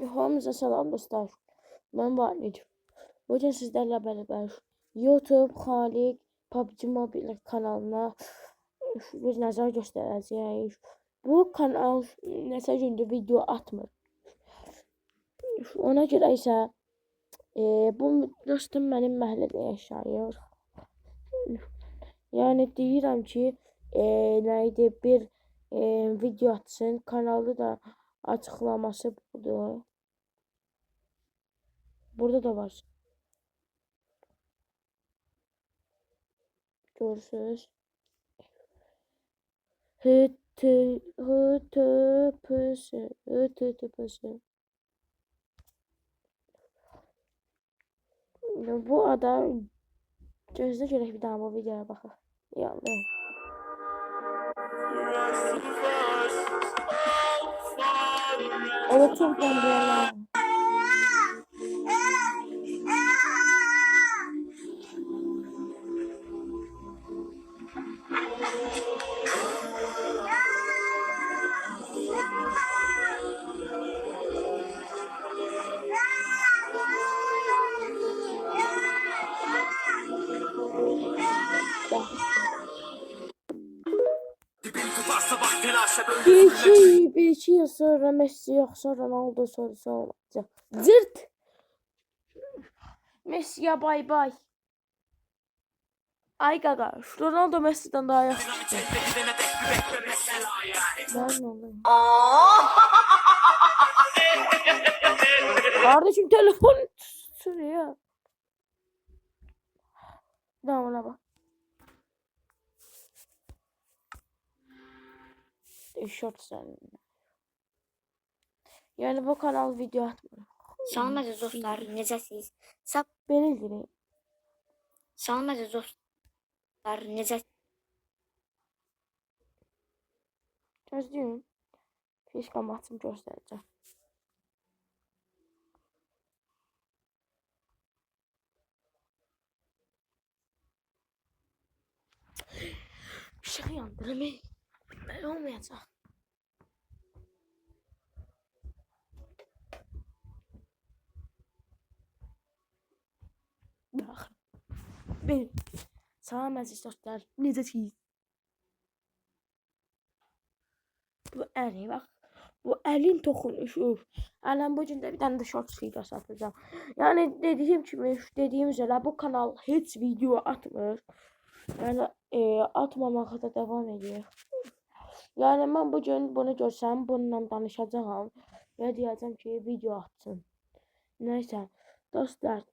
Hamınıza salam dostlar. Mən Valid. Bugün sizlərlə beraber YouTube Xaliq PUBG Mobile kanalına bir nəzər göstərəcəyik. Bu kanal neçə gündür video atmır. Ona görə isə bu dostum mənim məhəllədə yaşayır. Yəni deyirəm ki, nəydi bir video atsın. Kanalı da açıqlaması budur. Burada da var. Görürsünüz. Hı-tı-pısı. Bu adam gözlə görək bir daha bu videoya baxaq. Yəni. O da çok bombalar. Bir iki yıl sonra Messi yoksa Ronaldo sorusu olacak. Zırt. Messi'ye bay bay. Ay gaga. Ronaldo Messi'den daha yakışıklı. Ben olayım. Kardeşim telefon sürüyor. Devamına bak. Short sen. Yani bu kanal video atmıyor. Salam əziz dostlar, necəsiniz? Belə deyirəm. Salam əziz dostlar, necəsiniz? Gözlüyüm. Fişka maçım göstərəcəm. Işığı yandırım. Böyle olmayacaq. Benim. Salam əziz dostlar, necəsiniz? Bu əli bax. Bu əlin toxunuşu. Ələm bu gün də bir dənə də short video satacağım. Yəni dediyim üzere bu kanal heç video atmır. Yəni atmamağa da devam edir. Yəni mən bu gün bunu görsəm bununla danışacağam və deyəcəm ki video atsın. Neyse dostlar,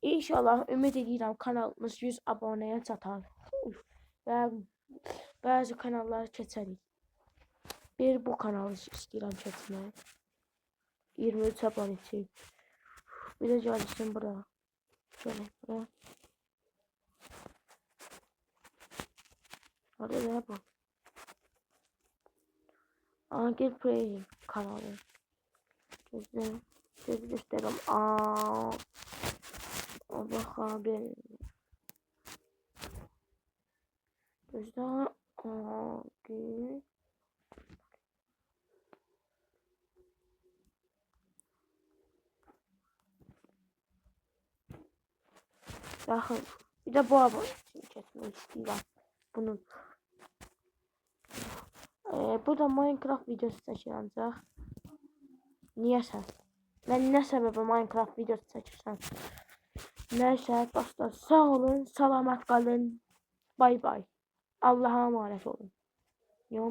inşallah ümid edirəm kanalımız 100 aboneye çatar və bəzi kanallar keçərik. Bir bu kanalı istəyirəm keçmək. 23 abonesi. Bir de gəlsin bura. Şöyle bura. Orada ne bu? Angel Play kanalı. Gözüm. Siz gösterim. Allah abi. Gözde. Angel. Bakın. Bir de bu abone için kesmek istiyorum. Bunun. Bu da Minecraft videosu çəkir ancaq. Niyəsə? Mən nə səbəbə Minecraft videosu çəkirsən? Nəysə dostlar, sağ olun, salamat qalın. Bay bay. Allah'a emanet olun.